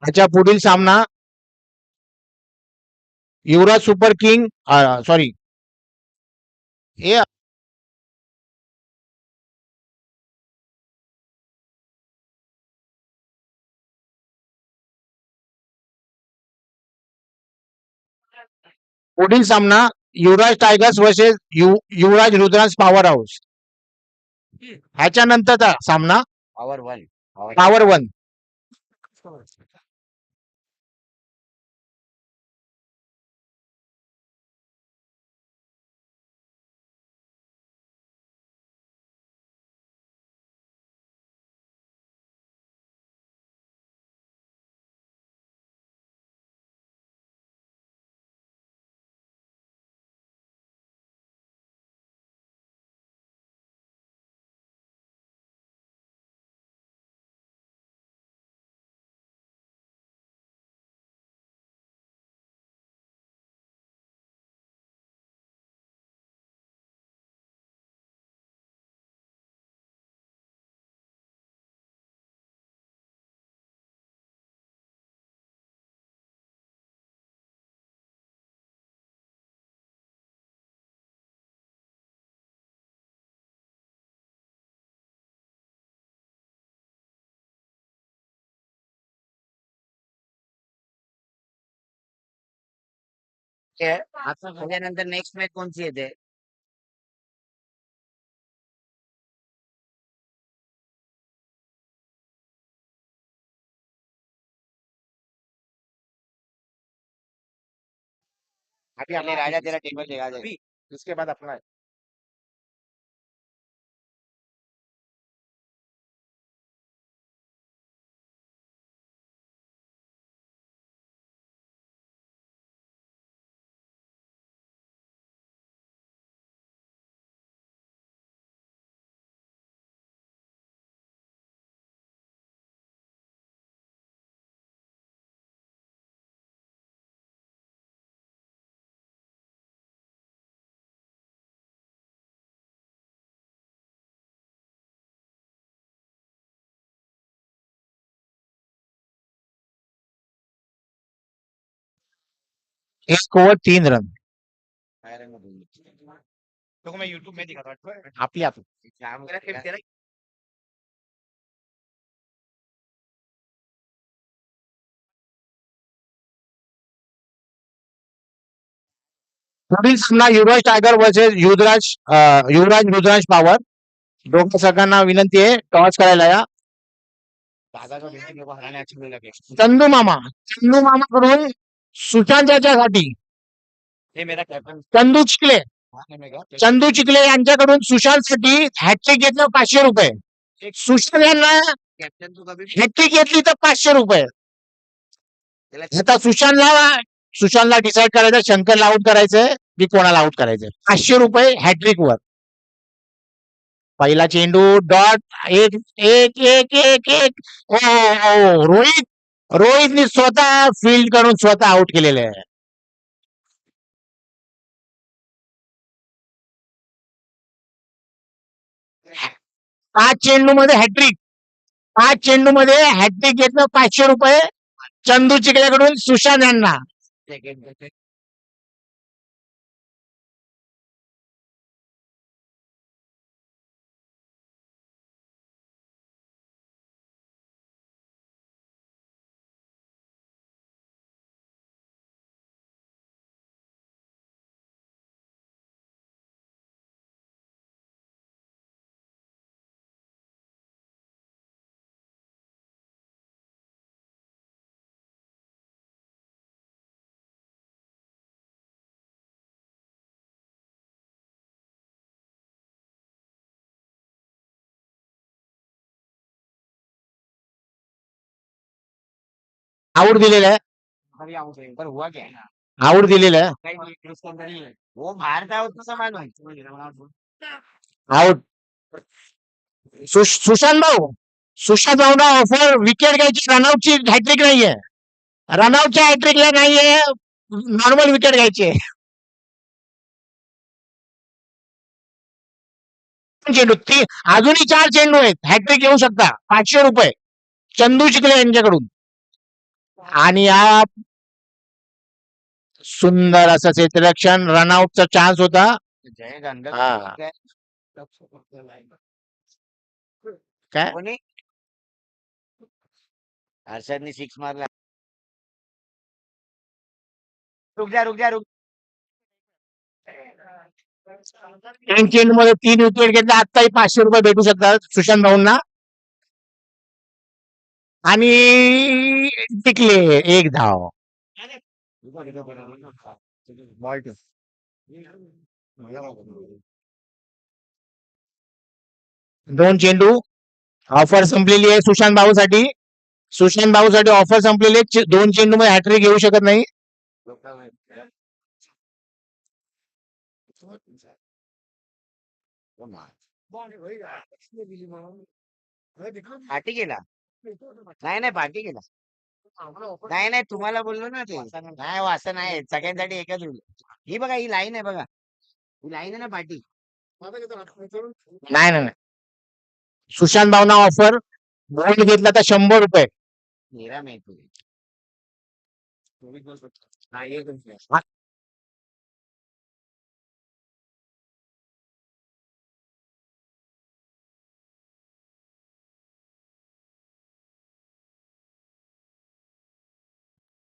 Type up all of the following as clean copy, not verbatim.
त्याच्या पुढील सामना युवराज सुपर किंग सॉरी हे पुढील सामना युवराज टायगर्स वर्सेस युवराज रुद्रांश पॉवर हाऊस. ह्याच्यानंतरचा सामना पॉवर वन. आता त्याच्यानंतर नेक्स्ट मॅच कोणती येते? अभी पहले राजा तेरा टेबल दिखा दे. अभी इसके बाद अपना है. एक ओव्हर 3 रन. तो मैं यूट्यूब में दिखा था आपली आप पुढील सामना युवराज टायगर वर्सेस युवराज रुद्रांश पॉवर. दोघं सगळ्यांना विनंती आहे टॉस करायला या. दादा को देखने को हराने अच्छे नहीं लगे. चंदू मामाकडून सुशांत याच्यासाठी ये मेरा कैप्टन चंदू चिखले चंदू यांच्याकडून सुशांतसाठी हॅट्रिक घेतलं ₹500. सुशांत यांना कैप्टन तो कभी हॅट्रिक घेतली तर ₹500. त्याला आता सुशांतला डिसाईड करायचं शंकरला आउट करायचंय की कोणाला आउट करायचंय. ₹500 हॅट्रिक वर. पहिला चेंडू डॉट एक एक एक एक एक रोहितनी स्वतः फील्ड करून स्वतः आउट केलेलं आहे. 5 चेंडूमध्ये हॅट्रिक घेतलं ₹500 चंदू चिखल्याकडून सुशांत यांना. सेकंड आउट दिलेलं आहे. पर हुआ क्या? आउट दिलेलं आहे. काही नहीं, उसके अंदर ही है. वो बाहर था उसको मालूम. आउट. सुशांत भाऊ ऑफर विकेट घ्यायची रनआउटची हॅट्रिक नाहीये. रनआउटच्या हॅट्रिकला नाहीये नॉर्मल विकेट घ्यायची. चेंडू अजूनही 4 चेंडू आहेत हॅट्रिक घेऊ शकता ₹500 चंदू चिखले यांच्याकडून. आणि या सुंदर असं क्षेत्ररक्षण रनआउटचा चान्स होता. जय गंगा हा. काय कोणी हर्षदने सिक्स मारला. रुक जा तीन चेंडू मध्ये 3 विकेट घेतले. आत्ताही 500 रुपये भेटू शकतात सुशांत भाऊंना. आणि टिकले 1 धाव. दोन चेंडू. ऑफर संपलेली आहे सुशांत भाऊसाठी. सुशांत भाऊसाठी ऑफर संपलेली आहे. 2 चेंडू मध्ये हॅट्रिक घेऊ शकत नाही. पार्टी केला. नाही पार्टी केला. नाही तुम्हाला बोललो ना ते. नाही असं नाही सगळ्यांसाठी एकच होईल. ही बघा ही लाईन आहे बघा. ही लाईन आहे ना पार्टी. नाही. सुशांत भाऊना ऑफर. गोल्ड घेतला तर 100 रुपये. मेरा मैं तू.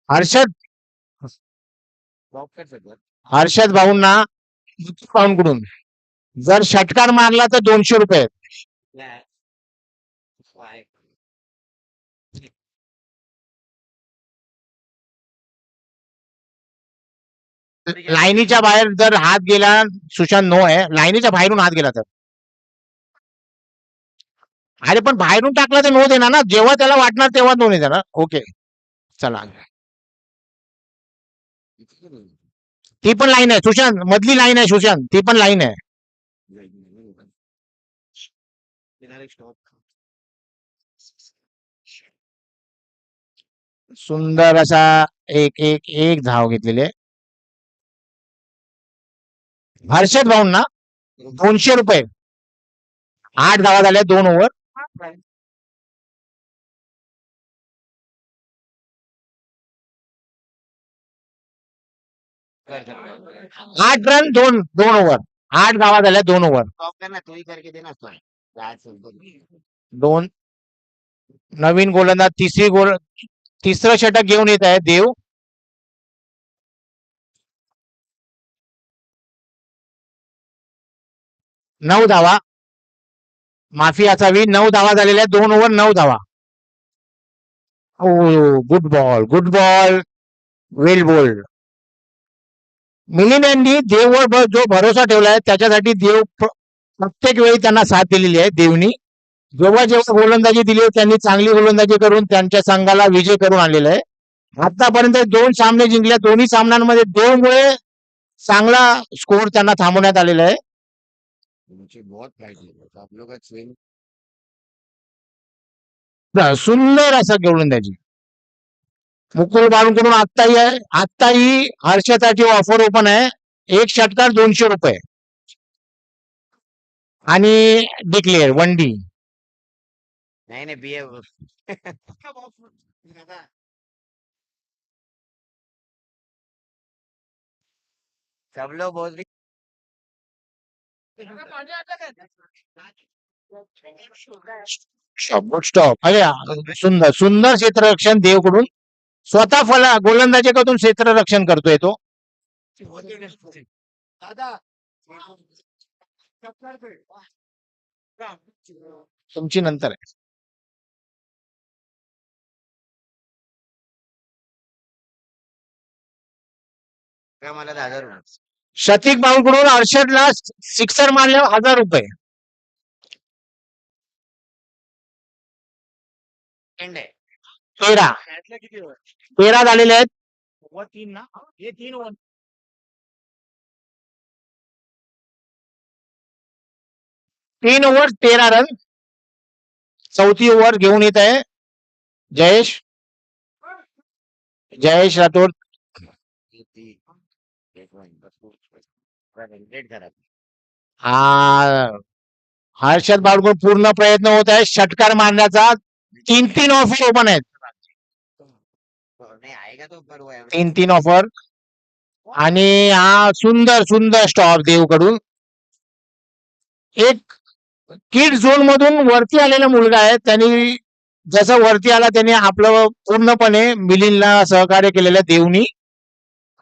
हर्षद बॉक्स कर सकत. हर्षद भाऊंना कडून जर षटकार मारला तर 200 रुपये. लाईनीच्या बाहेर जर हात गेला सुशांत नो आहे. लाईनीच्या बाहेरून हात गेला तर. अरे पण बाहेरून टाकला तर नो देणार ना. जेव्हा त्याला वाटणार तेव्हा नो देणार ना. ओके चला. ती पण लाईन आहे सुशांत. मधली लाईन आहे सुशांत. ती पण लाईन आहे. सुंदर असा एक धाव घेतलेली आहे. हर्षद भाऊंना 200 रुपये. 8 धावा झाल्या 2 ओव्हर. 8 run 2 over. 8 धावा झाल्या 2 ओव्हर. स्टॉप कर ना तूही करके दे ना तो. दोन. नवीन गोलंदाज तिसरं षटक घेऊन येत आहे देव. 9 धावा. माफी असावी. 9 धावा झालेल्या 2 ओव्हर 9 धावा. गुड बॉल वेल बोल्ड. मिलिंद यांनी देववर जो भरोसा ठेवलाय त्याच्यासाठी देव प्रत्येक वेळी त्यांना साथ दिलेली आहे. देवनी जेव्हा गोलंदाजी दिली त्यांनी चांगली गोलंदाजी करून त्यांच्या संघाला विजय करून आणलेला आहे. आतापर्यंत 2 सामने जिंकले. दोन्ही सामन्यांमध्ये देवमुळे चांगला स्कोर त्यांना थांबवण्यात आलेला आहे. सुंदर असं गोलंदाजी. मुकुल बाळूंकडून आत्ताही हर्षदसाठी ऑफर ओपन आहे. 1 षटकार 200 रुपये. आणि डिक्लेअर 1 डी. नाही बी सब लोग बोल रही. स्टॉप. अरे सुंदर क्षेत्ररक्षण देवकडून. स्वतः गोलंदाजीकडून क्षेत्ररक्षण करतोय तो. तुमची नंतर आहे. मला 10,000. शतिक भाऊकडून हर्षदला सिक्सर मारल्यावर 1000 रुपये. 13 झालेले आहेत. 3 ओव्हर 13 रन. चौथी ओव्हर घेऊन येत आहे जयेश राठोड. हर्षद बाळगुण पूर्ण प्रयत्न होत आहे षटकार मारण्याचा. 3 ऑफर ओपन आहेत. नाही आएगा तो बरोबर आहे. 3 ऑफर आणि हा सुंदर सुंदर स्टॉप देवकडून. एक किड झोन मधून वरती आलेला मुलगा आहे. त्यांनी जसं वरती आला त्याने आपलं पूर्णपणे मिलिंदला सहकार्य केलेलं आहे देवनी.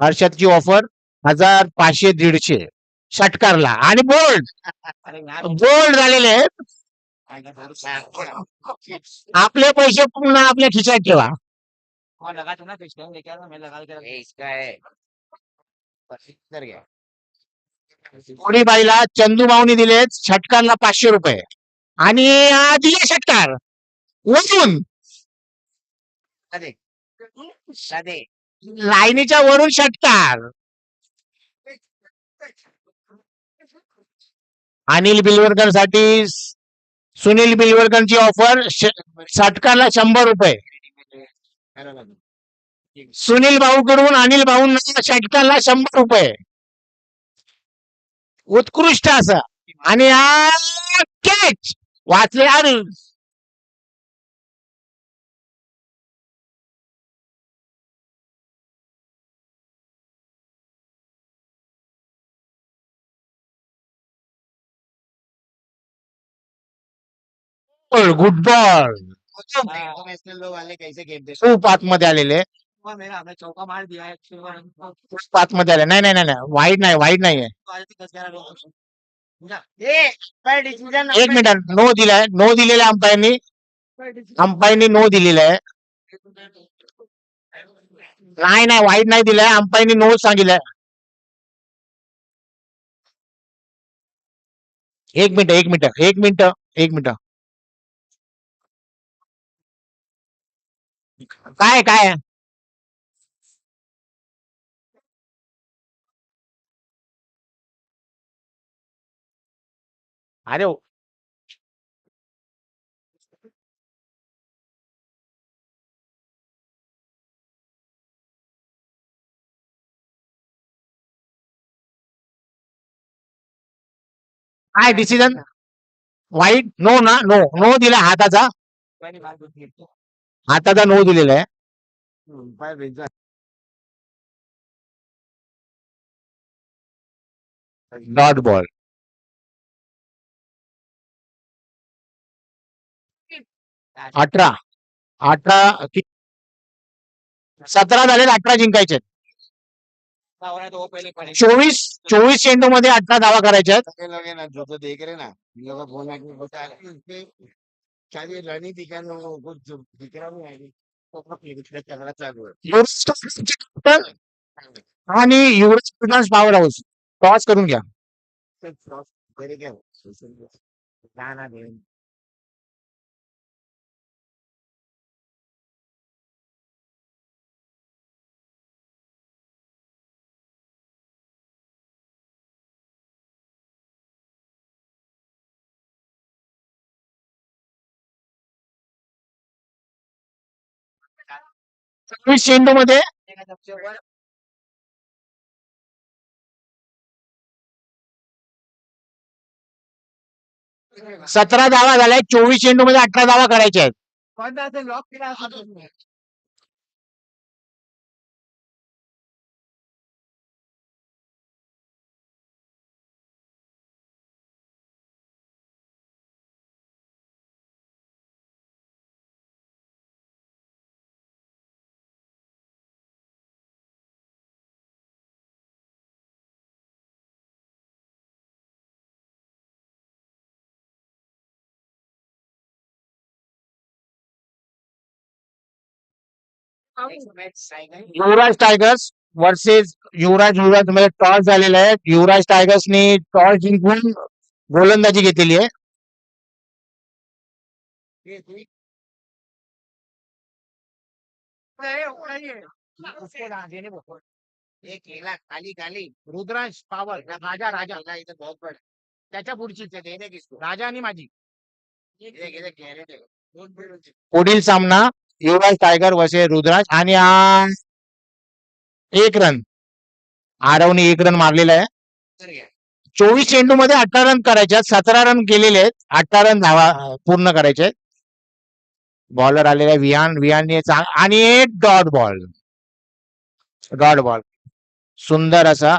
हर्षदची ऑफर 1000 500 150 षटकारला आणि बोल्ड अरे यार बोल्ड झालेले आहेत. आपले पैसे पुन्हा आपल्या खिशात ठेवा. और लगा था ना फिश टैंक लेके आना मैं लगा के इसका है इधर गया कोणी बाईला चंदू भाऊनी दिलेत षटकारला 500 रुपये आणि दिले षटकार वरून अरे सादे लाईनीच्या वरून षटकार. अनिल बिलवरकर साठी सुनील बिलवरकरची ऑफर षटकारला 100 रुपये. सुनील भाऊकडून अनिल भाऊंना षटकारला 100 रुपये. उत्कृष्ट असं आणि कॅच वाचले अरे गुड बॉल. इंटरनेशनल लोग वाले कैसे गेम दे खूप आतमध्ये आलेले. मेरा हमने चौका मार दिया है खूप आतमध्ये आले. नाही नाही नाही नाही वाईट नाही वाईट नाहीये. डिसिजन एक मिनिट नो दिलाय. नो दिलेल्या अंपायरनी नो दिलेला आहे. नाही नाही वाईट नाही दिलाय. अंपायरनी नो सांगितलंय. एक मिनिट एक मिनिट एक मिनिट एक मिनिट काय काय अरे काय डिसिजन वाईट नो ना नो नो दिला हाताचा हाताचा नो दिलेला आहे. डॉट बॉल 18 18 17 झाले 18 जिंकायचे. 24 चेंडू मध्ये 18 धावा करायच्या आहेत. लोग है ना जो तो देख रहे ना इन लोगों को बोलना कि होता है शायद ये रन ही दिखा ना वो कुछ दिख रहा नहीं है तो अपना प्ले चलना चालू है आणि युवराज फिटनेस पॉवर हाऊस टॉस करून घ्या. वेरी क्या गाना दे चेंडू मध्ये सबसे ऊपर 17 धावा झाल्या. 24 चेंडू मध्ये 18 धावा करायच्या आहेत. लॉक केला युवराज टायगर्स वर्सेस युवराज मध्ये टॉस झालेला आहे. युवराज टायगर्सनी टॉस जिंकून गोलंदाजी घेतलेली आहे. खाली खाली रुद्रांश पावर राजा राजा इधर बहुत बड़ा त्याच्या पुढची देणे किसको राजा आणि माझी पुढील सामना युवराज टायगर वर्सेस रुद्राज आणि 1 रन आरवने 1 रन मारलेला आहे. 24 चेंडू मध्ये 18 रन करायचे आहेत. 17 रन केलेले आहेत. 18 रन धावा पूर्ण करायचे आहेत. बॉलर आलेला विहानने आणि 1 डॉट बॉल डॉट बॉल. सुंदर असा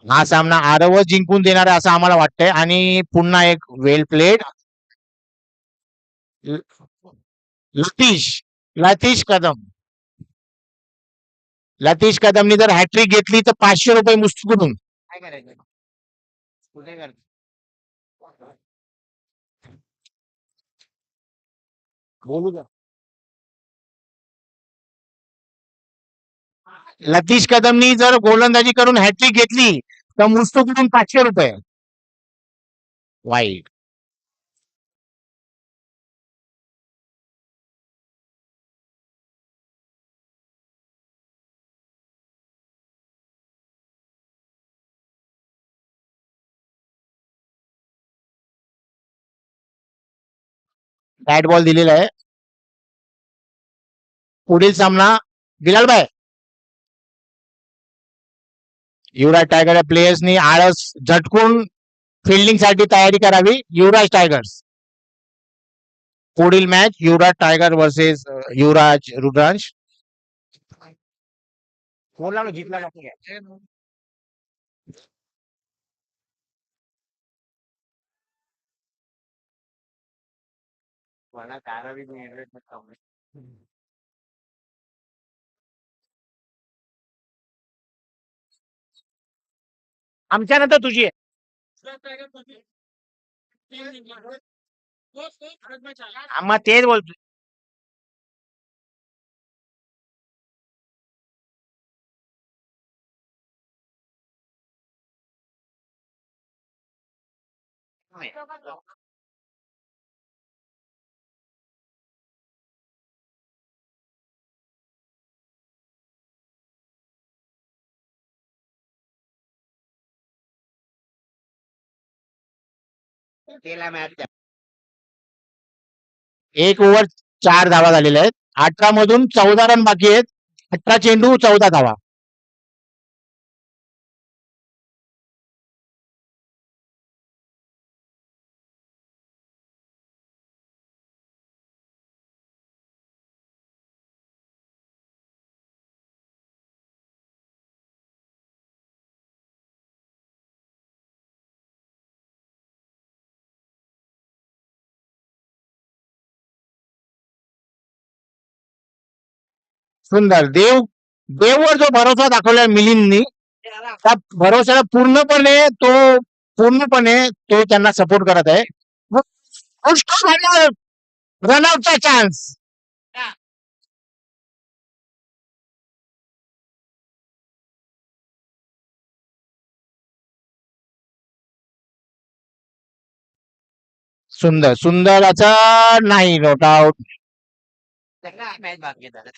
हा सामना आरव जिंकून देणार आहे असं आम्हाला वाटतंय. आणि पुन्हा एक वेल प्लेड. लतीश लतीश कदम. लतीश कदमनी जर हॅट्रिक घेतली तर 500 रुपये मुस्तुकडून. काय करायचं कुठे करतो बोलू द्या. लतीश कदमनी जर गोलंदाजी करून हॅट्रिक घेतली तर मुस्तुकडून 500 रुपये. वाईट. बॅट बॉल दिलेला आहे. पुढील सामना बिलालभाई. युवराज टायगर या प्लेयर्सनी आळस झटकून फिल्डिंग साठी तयारी करावी. युवराज टायगर्स. पुढील मॅच युवराज टायगर वर्सेस युवराज रुद्रांश. फोन लावून जिंकला जातो काय मला कारावी आमच्या नंतर तुझी आहे. आम्हा तेच बोलतोय. तेला मॅच एक ओव्हर 4 धावा झालेल्या आहेत. 18 मधून 14 रन बाकी आहेत. 18 चेंडू 14 धावा. सुंदर. देववर जो भरोसा दाखवला मिलिंदनी त्या भरोश्याला पूर्णपणे तो त्यांना सपोर्ट करत आहे. रनआउटचा चान्स. सुंदर असा नाही. Not out. मॅच बाकी झाला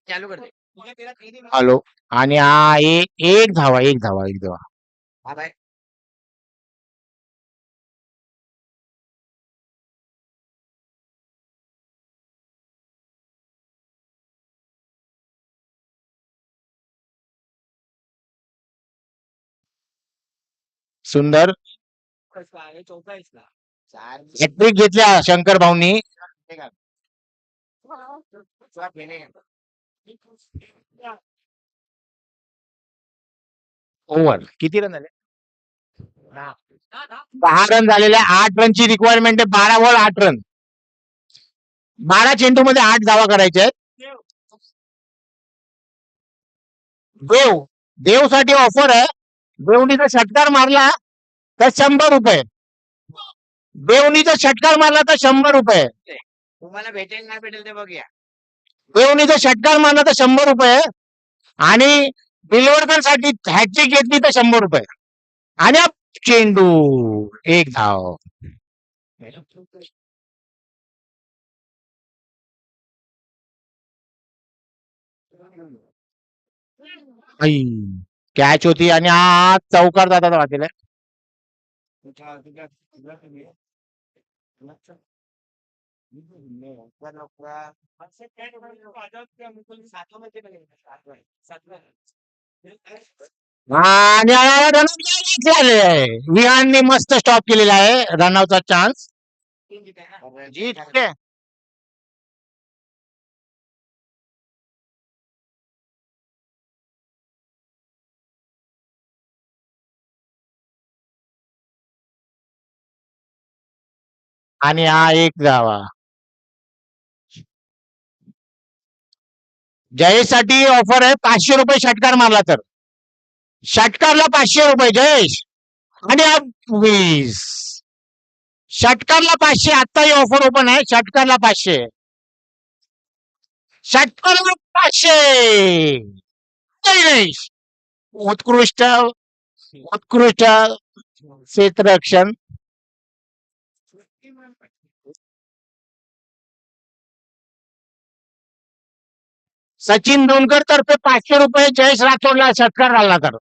चालू करते हॅलो. आणि हा एक धावा. हा बाय सुंदर. चार हॅट्रिक घेतल्या शंकर भाऊनी. ओव्हर किती रन झाले. 10 रन झालेले. 8 रनची रिक्वायरमेंट आहे. 12 बॉल 8 रन. 12 चेंडू मध्ये 8 धावा करायच्या आहेत. देवसाठी ऑफर आहे. देवनी जर षटकार मारला तर 100 रुपये. देवनी जर षटकार मारला तर 100 रुपये. तुम्हाला भेटेल नाही भेटेल ते बघूया देवनी जर षटकार मारला तर 100 रुपये. आणि बिलवर्कर साठी हॅट्रिक घेतली तर 100 रुपये. आणि चेंडू एक धाव. कॅच होती आणि हा चौकार जातात वाटेल. आणि विहानने मस्त स्टॉप केलेला आहे. रनआउटचा चान्स. जी कुठे आणि हा एक जावा जयेशसाठी ऑफर आहे 500 रुपये षटकार मारला तर षटकारला 500 रुपये जयेश आणि हा 20 षटकारला 500 आत्ताही ऑफर ओपन आहे षटकारला 500 षटकारला 500 जयेश उत्कृष्ट उत्कृष्ट क्षेत्ररक्षण सचिन दोनकर तर्फे 500 रुपये जयेश राठोडला षटकार घालला तर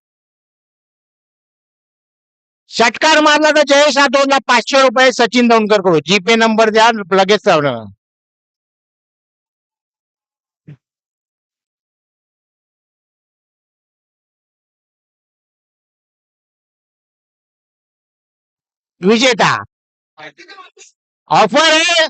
षटकार मारला तर जयेश राठोडला 500 रुपये सचिन दोनकर कडून जीपे नंबर द्या लगेच चालू विजेता ऑफर आहे